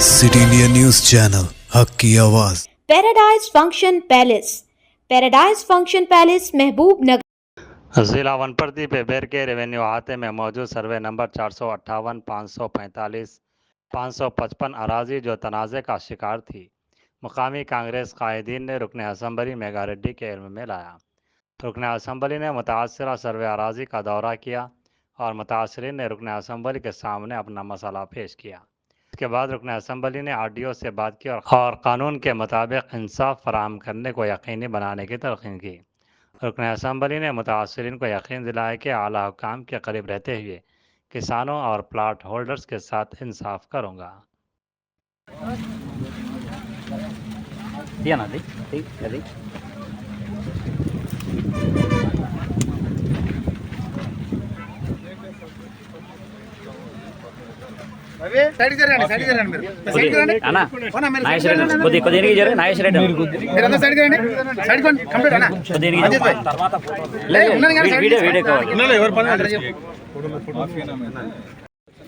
City India news channel हक की आवाज़। पैराडाइज फंक्शन पैलेस महबूब नगर जिला वनप्रति बेबेर के रेवेन्यू अहाते में मौजूद सर्वे नंबर 458, 545, 555 अराजी जो तनाज़े का शिकार थी, मुकामी कांग्रेस कायदीन ने रुकन असम्बली मेगा रेड्डी के इल्म में लाया। रुकन असम्बली ने मुतासरा सर्वे अराजी का दौरा किया और मुतासरीन ने रुकन असम्बली के सामने अपना मसला पेश किया। इसके बाद रुकन असम्बली ने आरडीओ से बात की और कानून के मुताबिक इंसाफ फराहम करने को यकीनी बनाने की तलकीन की। रुकन असम्बली ने मुतासरीन को यकीन दिलाया कि आला हुकाम के करीब रहते हुए किसानों और प्लाट होल्डर्स के साथ इंसाफ करूँगा।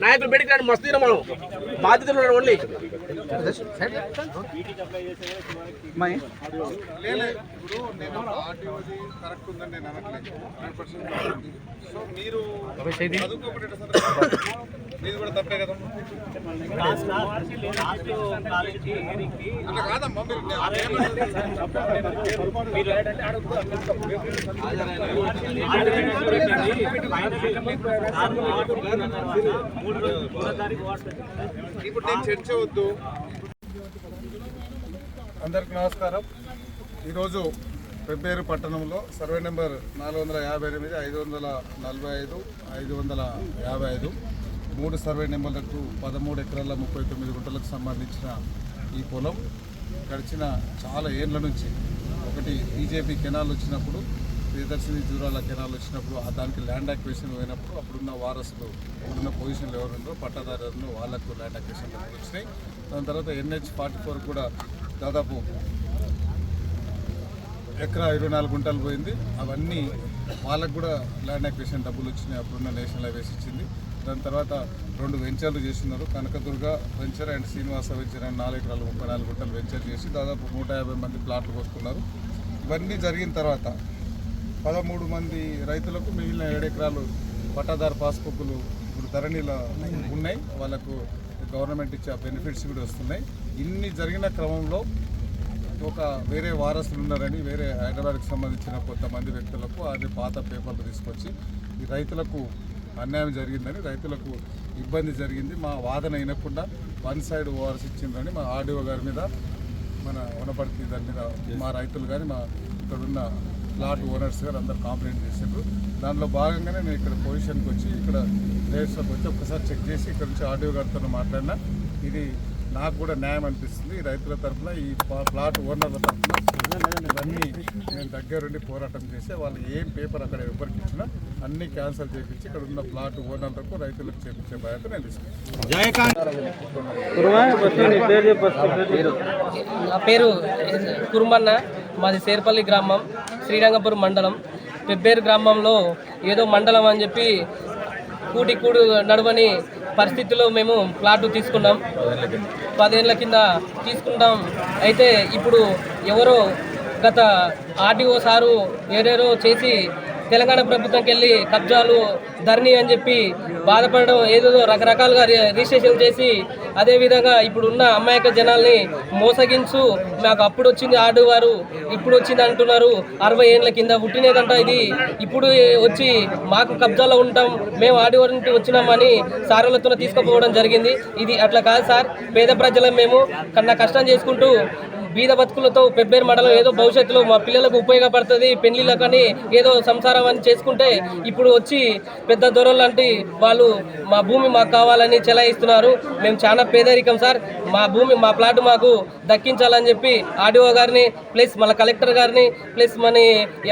నాయకులు బయటికి రాండి, మస్తు మనం బాధ్యతలు ఉన్నారు ఓన్లీ కరెక్ట్ ఉందని నేను అనట్లేదు, 100%. సో మీరు మీది కూడా తప్పే కదా అట్లా కాదమ్మా. ఇప్పుడు నేను చర్చ వద్దు. అందరికి నమస్కారం. ఈరోజు పెబ్బేరు పట్టణంలో సర్వే నెంబర్ 458, 545, 555 3 సర్వే నెంబర్లకు 13 ఎకరాల 39 గుంటలకు సంబంధించిన ఈ పొలం గడిచిన చాలా ఏళ్ళ నుంచి ఒకటి బీజేపీ కెనాల్ వచ్చినప్పుడు, ప్రియదర్శిని జూరాల కెనాల్ వచ్చినప్పుడు దానికి ల్యాండ్ అక్విజిషన్ పోయినప్పుడు అప్పుడున్న వారసులు ఇప్పుడున్న పొజిషన్లు ఎవరున్నారో పట్టాదారులను వాళ్ళకు ల్యాండ్ అక్విజిషన్ వచ్చినాయి. దాని తర్వాత NH-44 కూడా దాదాపు ఎకరా 24 గుంటలు పోయింది. అవన్నీ వాళ్ళకు కూడా ల్యాండ్ అక్విజిషన్ డబ్బులు వచ్చినాయి, అప్పుడున్న నేషనల్ హైవేస్ ఇచ్చింది. దాని తర్వాత 2 వెంచర్లు చేస్తున్నారు, Kanakadurga venture and Srinivasa venture and 4 ఎకరాలు 34 గుంటలు వెంచర్ చేసి దాదాపు 150 మంది ప్లాట్లు కొనుక్కున్నారు. ఇవన్నీ జరిగిన తర్వాత 13 మంది రైతులకు మిగిలిన 7 ఎకరాలు పట్టాదారు పాస్బుక్లు ఇప్పుడు ధరణిలో ఉన్నాయి, వాళ్ళకు గవర్నమెంట్ ఇచ్చే బెనిఫిట్స్ కూడా వస్తున్నాయి. ఇన్ని జరిగిన క్రమంలో ఒక వేరే వారసులు ఉన్నారని వేరే హైదరాబాద్కి సంబంధించిన కొంతమంది వ్యక్తులకు అది పాత పేపర్లు తీసుకొచ్చి ఈ రైతులకు అన్యాయం జరిగిందని, రైతులకు ఇబ్బంది జరిగింది, మా వాదన వినకుండా 1 సైడ్ ఓవర్స్ ఇచ్చిందని మా ఆర్డీఓ గారి మీద, మన వనపర్తి దాని మీద మా రైతులు కానీ మా ఇక్కడున్న ప్లాట్ ఓనర్స్ గారు అందరు కంప్లైంట్ చేశారు. దానిలో భాగంగానే నేను ఇక్కడ పొజిషన్కి వచ్చి ఇక్కడ ప్లేస్లోకి వచ్చి ఒక్కసారి చెక్ చేసి ఇక్కడ నుంచి ఆర్డీఓ గారితో మాట్లాడినా. ఇది నాకు కూడా న్యాయం అనిపిస్తుంది. ఈ రైతుల తరఫున, ఈ ప్లాట్ ఓనర్ల తరఫున ఇవన్నీ నేను దగ్గరుండి పోరాటం చేసి వాళ్ళు ఏం పేపర్ అక్కడ ఎవరికి ఇచ్చినా అన్నీ క్యాన్సిల్ చేయించి ఇక్కడ ఉన్న ప్లాట్ ఓనర్లకు రైతులకు చేయించే బాధ్యత నేను తీసుకున్నాను. నా పేరు కురుమన్న, మాది సేర్పల్లి గ్రామం, శ్రీరంగపురం మండలం. పెబ్బేరు గ్రామంలో ఏదో మండలం అని చెప్పి కూడు నడవని పరిస్థితుల్లో మేము ప్లాటు తీసుకున్నాం. 10 ఏళ్ళ కింద తీసుకుంటాం. అయితే ఇప్పుడు ఎవరో గత ఆర్డీఓ సారు ఏదేదో చేసి తెలంగాణ ప్రభుత్వంకి వెళ్ళి కబ్జాలు ధరణి అని చెప్పి బాధపడడం, ఏదేదో రకరకాలుగా రిజిస్ట్రేషన్ చేసి అదేవిధంగా ఇప్పుడున్న అమాయక జనాల్ని మోసగించు మాకు అప్పుడు వచ్చింది ఆర్డీ వారు ఇప్పుడు వచ్చింది అంటున్నారు. 60 ఏళ్ళ కింద పుట్టినదంట ఇది, ఇప్పుడు వచ్చి మాకు కబ్జాలో ఉంటాం, మేము ఆర్డీ వారి నుండి వచ్చినామని సారులతో తీసుకుపోవడం జరిగింది. ఇది అట్లా కాదు సార్. పేద ప్రజలం మేము కన్నా కష్టం చేసుకుంటూ బీద బతుకులతో పెబ్బేరు మండలం ఏదో భవిష్యత్తులో మా పిల్లలకు ఉపయోగపడుతుంది, పెళ్లిళ్ళకని ఏదో సంసారం అని చేసుకుంటే ఇప్పుడు వచ్చి పెద్ద దొరలు లాంటి వాళ్ళు మా భూమి మాకు కావాలని చెలాయిస్తున్నారు. మేము చాలా పేదరికం సార్. మా భూమి మా ప్లాట్ మాకు దక్కించాలని చెప్పి ఆర్డీఓ గారిని ప్లస్ మన కలెక్టర్ గారిని ప్లస్ మన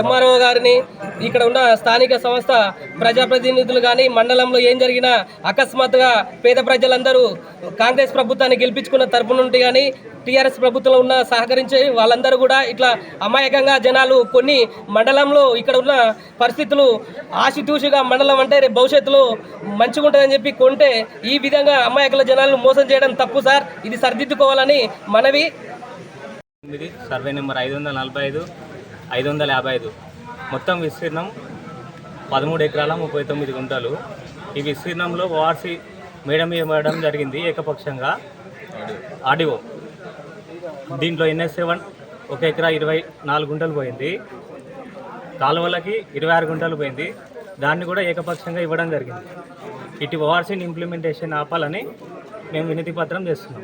ఎంఆర్ఓ గారిని ఇక్కడ ఉన్న స్థానిక సంస్థ ప్రజాప్రతినిధులు కానీ మండలంలో ఏం జరిగినా అకస్మాత్తుగా పేద ప్రజలందరూ కాంగ్రెస్ ప్రభుత్వాన్ని గెలిపించుకున్న తరపు నుండి కానీ టీఆర్ఎస్ ప్రభుత్వంలో ఉన్న సహకరించే వాళ్ళందరూ కూడా ఇట్లా అమాయకంగా జనాలు కొన్ని మండలంలో ఇక్కడ ఉన్న పరిస్థితులు ఆశితూషిగా మండలం అంటే రేపు భవిష్యత్తులో మంచిగా ఉంటుందని చెప్పి కొంటే ఈ విధంగా అమాయకుల జనాలను మోసం చేయడం తప్పు సార్. ఇది సరిదిద్దుకోవాలని మనవి. సర్వే నెంబర్ 545 555 మొత్తం విస్తీర్ణం 13 ఎకరాల 39 గుంటలు. ఈ విస్తీర్ణంలో ఓఆర్సీ మేడం ఇవ్వడం జరిగింది ఏకపక్షంగా ఆడిఓ. దీంట్లో NS7 1 ఎకరా 24 గుంటలు పోయింది, కాలువలకి 26 గుంటలు పోయింది, దాన్ని కూడా ఏకపక్షంగా ఇవ్వడం జరిగింది. ఇటు ఓఆర్సీని ఇంప్లిమెంటేషన్ ఆపాలని మేము వినతి పత్రం చేస్తున్నాం.